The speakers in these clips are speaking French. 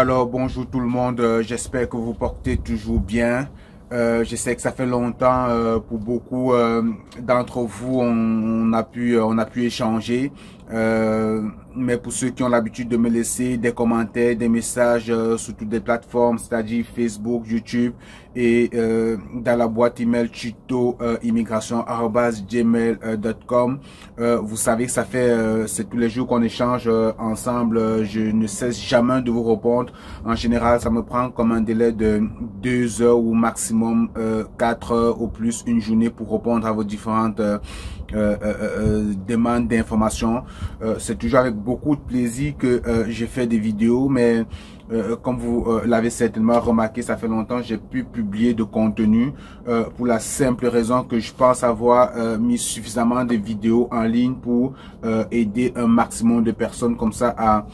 Alors bonjour tout le monde, j'espère que vous portez toujours bien. Je sais que ça fait longtemps pour beaucoup d'entre vous, on a pu échanger. Mais pour ceux qui ont l'habitude de me laisser des commentaires, des messages sur toutes les plateformes, c'est-à-dire Facebook, YouTube et dans la boîte email tuto immigration@gmail.com, vous savez que ça fait c'est tous les jours qu'on échange ensemble. Je ne cesse jamais de vous répondre. En général, ça me prend comme un délai de 2 heures ou maximum 4 heures ou plus une journée pour répondre à vos différentes demandes d'informations. C'est toujours avec beaucoup de plaisir que je fais des vidéos, mais comme vous l'avez certainement remarqué, ça fait longtemps que j'ai pu publier de contenu pour la simple raison que je pense avoir mis suffisamment de vidéos en ligne pour aider un maximum de personnes comme ça à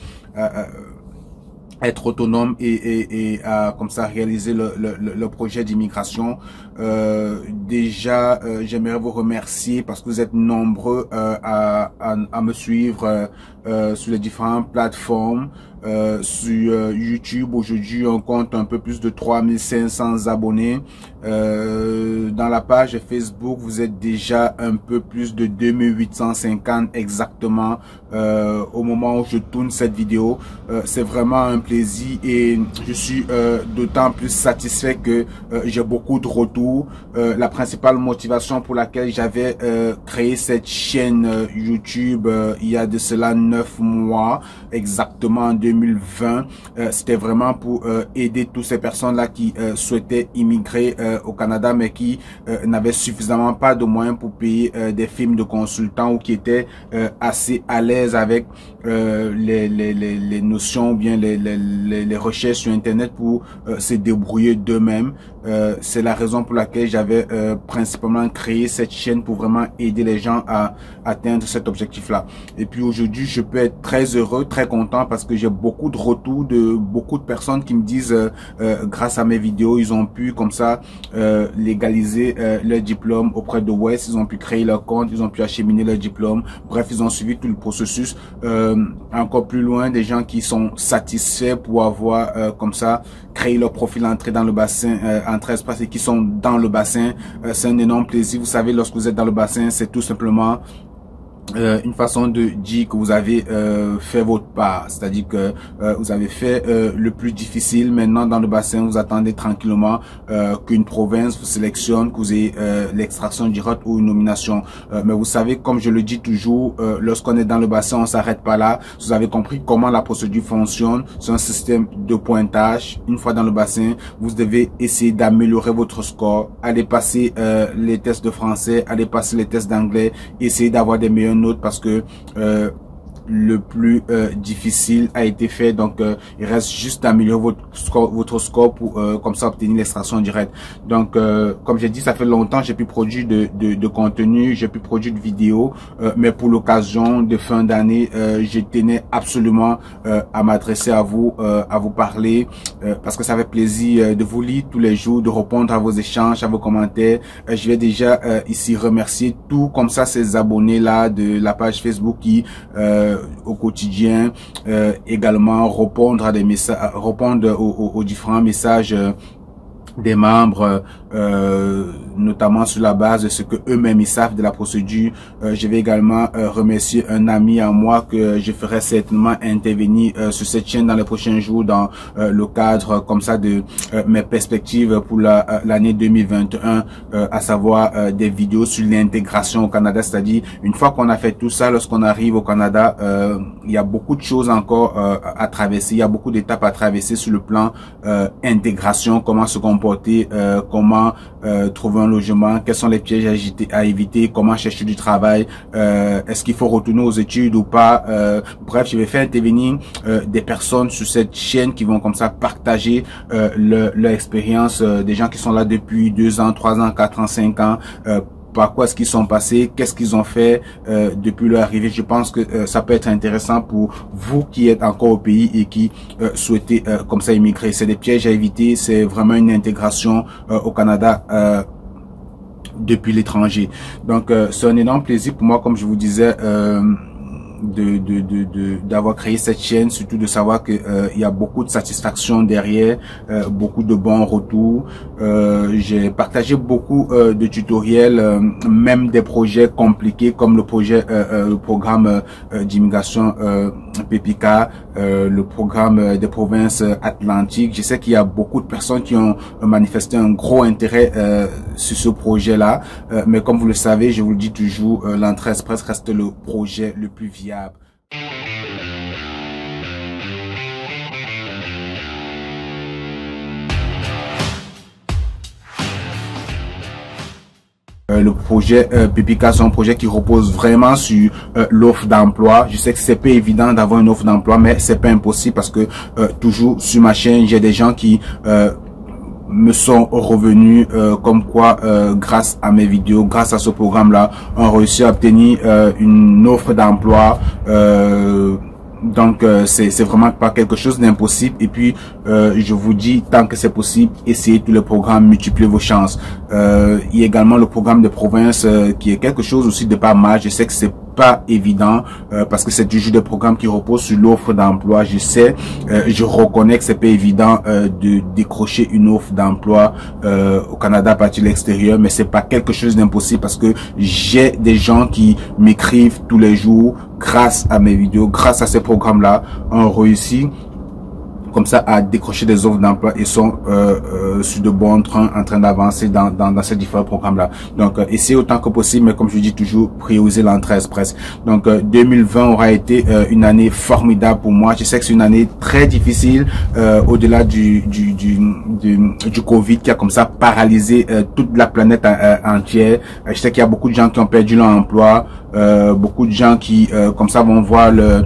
être autonome et comme ça réaliser le projet d'immigration. Déjà, j'aimerais vous remercier parce que vous êtes nombreux à me suivre sur les différentes plateformes. Sur YouTube, aujourd'hui, on compte un peu plus de 3500 abonnés. Dans la page Facebook, vous êtes déjà un peu plus de 2850 exactement au moment où je tourne cette vidéo. C'est vraiment un plaisir et je suis d'autant plus satisfait que j'ai beaucoup de retours. La principale motivation pour laquelle j'avais créé cette chaîne YouTube il y a de cela 9 mois, exactement en 2020, c'était vraiment pour aider toutes ces personnes-là qui souhaitaient immigrer au Canada, mais qui n'avaient suffisamment pas de moyens pour payer des films de consultants ou qui étaient assez à l'aise avec les notions ou bien les recherches sur Internet pour se débrouiller d'eux-mêmes. C'est la raison pour laquelle j'avais principalement créé cette chaîne pour vraiment aider les gens à atteindre cet objectif-là. Et puis aujourd'hui, je peux être très heureux, très content parce que j'ai beaucoup de retours de beaucoup de personnes qui me disent grâce à mes vidéos, ils ont pu comme ça légaliser leur diplôme auprès de West, ils ont pu créer leur compte, ils ont pu acheminer leur diplôme. Bref, ils ont suivi tout le processus. Encore plus loin, des gens qui sont satisfaits pour avoir comme ça créé leur profil, entrer dans le bassin, entre espaces et qui sont dans le bassin. C'est un énorme plaisir. Vous savez, lorsque vous êtes dans le bassin, c'est tout simplement une façon de dire que vous avez fait votre part, c'est-à-dire que vous avez fait le plus difficile. Maintenant dans le bassin, vous attendez tranquillement qu'une province vous sélectionne, que vous ayez l'extraction directe ou une nomination. Mais vous savez, comme je le dis toujours, lorsqu'on est dans le bassin, on s'arrête pas là. Vous avez compris comment la procédure fonctionne. C'est un système de pointage. Une fois dans le bassin, vous devez essayer d'améliorer votre score, aller passer les tests de français, aller passer les tests d'anglais, essayer d'avoir des meilleurs notes parce que le plus difficile a été fait, donc il reste juste d'améliorer votre score pour comme ça obtenir l'extraction directe. Donc comme j'ai dit, ça fait longtemps que j'ai pu produire de contenu, j'ai pu produire de vidéos, mais pour l'occasion de fin d'année, je tenais absolument à m'adresser à vous parler parce que ça fait plaisir de vous lire tous les jours, de répondre à vos échanges, à vos commentaires. Je vais déjà ici remercier tout comme ça ces abonnés là de la page Facebook qui au quotidien également répondre à des messages, répondre aux différents messages des membres, notamment sur la base de ce que eux-mêmes ils savent de la procédure. Je vais également remercier un ami à moi que je ferai certainement intervenir sur cette chaîne dans les prochains jours dans le cadre comme ça de mes perspectives pour l'année 2021, à savoir des vidéos sur l'intégration au Canada, c'est-à-dire une fois qu'on a fait tout ça, lorsqu'on arrive au Canada, il y a beaucoup de choses encore à traverser, il y a beaucoup d'étapes à traverser sur le plan intégration, comment se comporter, comment trouver un logement, quels sont les pièges à éviter, comment chercher du travail, est-ce qu'il faut retourner aux études ou pas. Bref, je vais faire intervenir des personnes sur cette chaîne qui vont comme ça partager leur expérience, des gens qui sont là depuis 2 ans, 3 ans, 4 ans, 5 ans, par quoi est-ce qu'ils sont passés, qu'est-ce qu'ils ont fait depuis leur arrivée. Je pense que ça peut être intéressant pour vous qui êtes encore au pays et qui souhaitez comme ça immigrer. C'est des pièges à éviter, c'est vraiment une intégration au Canada depuis l'étranger. Donc c'est un énorme plaisir pour moi, comme je vous disais, d'avoir créé cette chaîne, surtout de savoir que il y a beaucoup de satisfaction derrière, beaucoup de bons retours. J'ai partagé beaucoup de tutoriels, même des projets compliqués comme le programme d'immigration PPK, le programme des provinces atlantiques. Je sais qu'il y a beaucoup de personnes qui ont manifesté un gros intérêt sur ce projet-là, mais comme vous le savez, je vous le dis toujours, l'entrée express reste le projet le plus viable. Le projet PPK, c'est un projet qui repose vraiment sur l'offre d'emploi. Je sais que c'est pas évident d'avoir une offre d'emploi, mais c'est pas impossible parce que toujours sur ma chaîne, j'ai des gens qui me sont revenus comme quoi grâce à mes vidéos, grâce à ce programme-là, ont réussi à obtenir une offre d'emploi. Donc c'est vraiment pas quelque chose d'impossible. Et puis je vous dis, tant que c'est possible, essayez tous les programmes, multipliez vos chances. Il y a également le programme de province qui est quelque chose aussi de pas mal. Je sais que c'est pas évident parce que c'est toujours des programmes qui reposent sur l'offre d'emploi. Je sais, je reconnais que c'est pas évident de décrocher une offre d'emploi au Canada à partir de l'extérieur, mais c'est pas quelque chose d'impossible parce que j'ai des gens qui m'écrivent tous les jours grâce à mes vidéos, grâce à ces programmes-là, ont réussi comme ça à décrocher des offres d'emploi et sont sur de bons trains en train d'avancer dans ces différents programmes-là. Donc, essayez autant que possible, mais comme je dis toujours, prioriser l'entrée express. Donc, 2020 aura été une année formidable pour moi. Je sais que c'est une année très difficile au-delà du Covid qui a comme ça paralysé toute la planète entière. Je sais qu'il y a beaucoup de gens qui ont perdu leur emploi. Beaucoup de gens qui comme ça vont voir le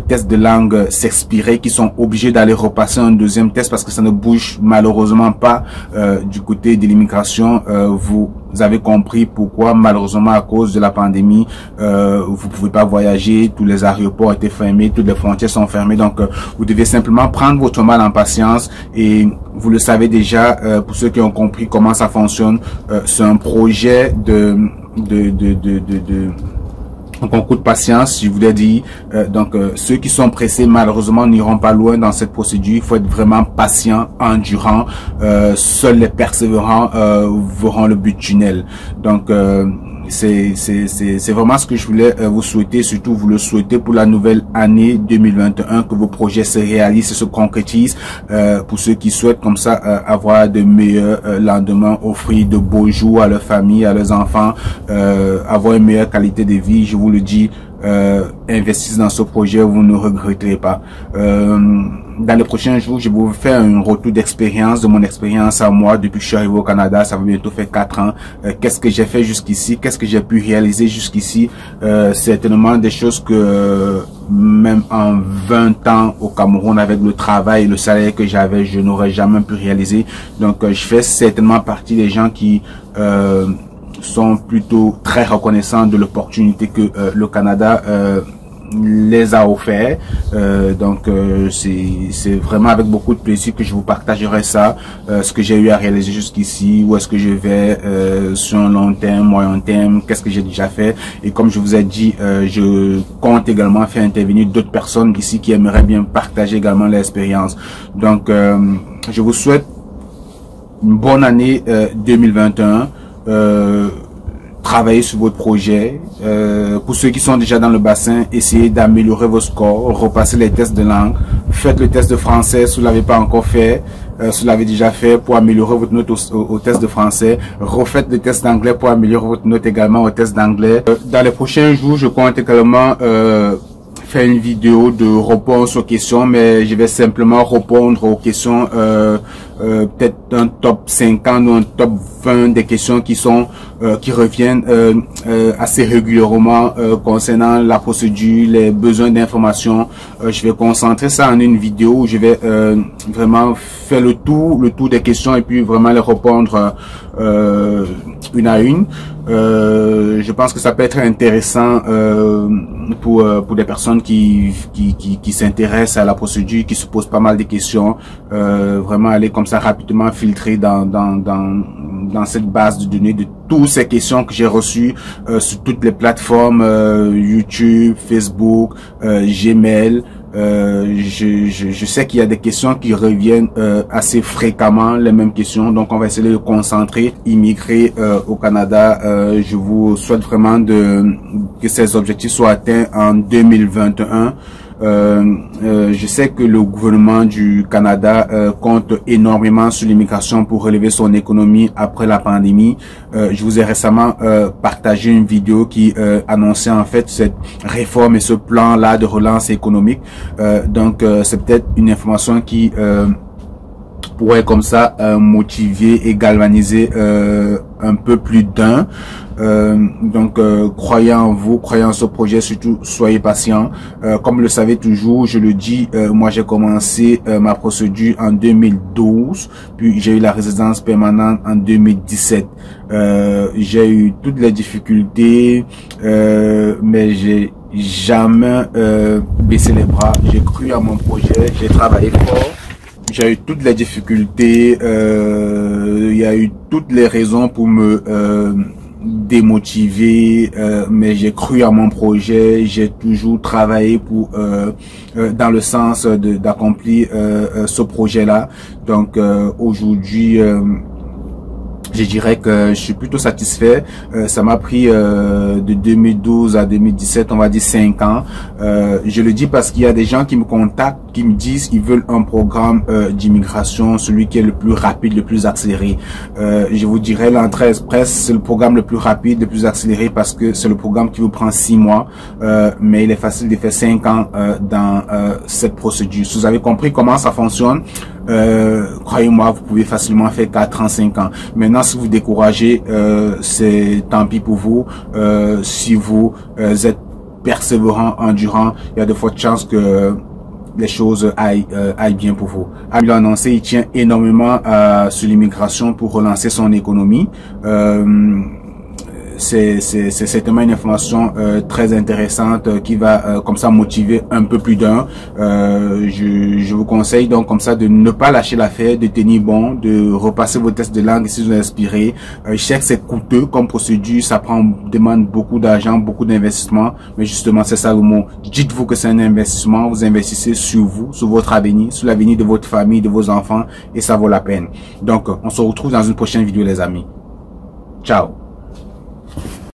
test de langue s'expirer, qui sont obligés d'aller repasser un deuxième test parce que ça ne bouge malheureusement pas du côté de l'immigration. Vous avez compris pourquoi, malheureusement à cause de la pandémie, vous pouvez pas voyager, tous les aéroports ont été fermés, toutes les frontières sont fermées, donc vous devez simplement prendre votre mal en patience et vous le savez déjà, pour ceux qui ont compris comment ça fonctionne, c'est un projet un concours de patience, je voulais dire. Donc, ceux qui sont pressés, malheureusement, n'iront pas loin dans cette procédure. Il faut être vraiment patient, endurant. Seuls les persévérants verront le but du tunnel. Donc, c'est vraiment ce que je voulais vous souhaiter, surtout vous le souhaiter pour la nouvelle année 2021, que vos projets se réalisent et se concrétisent, pour ceux qui souhaitent comme ça avoir de meilleurs lendemains, offrir de beaux jours à leur famille, à leurs enfants, avoir une meilleure qualité de vie. Je vous le dis, investissez dans ce projet, vous ne regretterez pas. Dans les prochains jours, je vais vous faire un retour d'expérience, de mon expérience à moi depuis que je suis arrivé au Canada. Ça va bientôt faire 4 ans. Qu'est-ce que j'ai fait jusqu'ici? Qu'est-ce que j'ai pu réaliser jusqu'ici? Certainement des choses que même en 20 ans au Cameroun, avec le travail et le salaire que j'avais, je n'aurais jamais pu réaliser. Donc, je fais certainement partie des gens qui sont plutôt très reconnaissants de l'opportunité que le Canada les a offert. Donc c'est vraiment avec beaucoup de plaisir que je vous partagerai ça, ce que j'ai eu à réaliser jusqu'ici, où est-ce que je vais sur un long terme, moyen terme, qu'est-ce que j'ai déjà fait. Et comme je vous ai dit, je compte également faire intervenir d'autres personnes ici qui aimeraient bien partager également l'expérience. Donc je vous souhaite une bonne année 2021. Travaillez sur votre projet. Pour ceux qui sont déjà dans le bassin, essayez d'améliorer vos scores, repassez les tests de langue, faites le test de français si vous ne l'avez pas encore fait, si vous l'avez déjà fait, pour améliorer votre note au test de français, refaites le test d'anglais pour améliorer votre note également au test d'anglais. Dans les prochains jours, je compte également faire une vidéo de réponse aux questions, mais je vais simplement répondre aux questions, peut-être un top 50 ou un top 20 des questions qui sont qui reviennent assez régulièrement concernant la procédure, les besoins d'information. Je vais concentrer ça en une vidéo où je vais vraiment faire le tour des questions et puis vraiment les répondre une à une. Je pense que ça peut être intéressant pour des personnes qui s'intéressent à la procédure, qui se posent pas mal de questions. Vraiment aller comme ça rapidement filtrer dans dans cette base de données de toutes ces questions que j'ai reçues sur toutes les plateformes YouTube, Facebook, Gmail. Je sais qu'il y a des questions qui reviennent assez fréquemment, les mêmes questions, donc on va essayer de concentrer, immigrer au Canada. Je vous souhaite vraiment que ces objectifs soient atteints en 2021. Je sais que le gouvernement du Canada compte énormément sur l'immigration pour relever son économie après la pandémie. Je vous ai récemment partagé une vidéo qui annonçait en fait cette réforme et ce plan-là de relance économique. Donc c'est peut-être une information qui pourrait comme ça motiver et galvaniser un peu plus d'un. Donc croyez en vous, croyez en ce projet, surtout soyez patient. Comme vous le savez toujours, je le dis, moi j'ai commencé ma procédure en 2012, puis j'ai eu la résidence permanente en 2017. J'ai eu toutes les difficultés, mais j'ai jamais baissé les bras. J'ai cru à mon projet, j'ai travaillé fort. J'ai eu toutes les difficultés, il y a eu toutes les raisons pour me démotiver, mais j'ai cru à mon projet, j'ai toujours travaillé pour dans le sens d'accomplir ce projet-là. Donc aujourd'hui, je dirais que je suis plutôt satisfait. Ça m'a pris de 2012 à 2017, on va dire 5 ans. Je le dis parce qu'il y a des gens qui me contactent, qui me disent qu'ils veulent un programme d'immigration, celui qui est le plus rapide, le plus accéléré. Je vous dirais l'entrée express, c'est le programme le plus rapide, le plus accéléré parce que c'est le programme qui vous prend 6 mois, mais il est facile de faire 5 ans dans cette procédure. Si vous avez compris comment ça fonctionne, croyez-moi, vous pouvez facilement faire 4 ans, 5 ans. Maintenant, si vous découragez, c'est tant pis pour vous. Si vous êtes persévérant, endurant, il y a de fortes chances que les choses aillent bien pour vous. Il a annoncé, il tient énormément sur l'immigration pour relancer son économie. C'est certainement une information très intéressante qui va comme ça motiver un peu plus d'un. Je vous conseille donc comme ça de ne pas lâcher l'affaire, de tenir bon, de repasser vos tests de langue si vous êtes inspiré. Je sais que c'est coûteux comme procédure, ça demande beaucoup d'argent, beaucoup d'investissement, mais justement c'est ça le mot. Dites-vous que c'est un investissement, vous investissez sur vous, sur votre avenir, sur l'avenir de votre famille, de vos enfants, et ça vaut la peine. Donc on se retrouve dans une prochaine vidéo les amis. Ciao.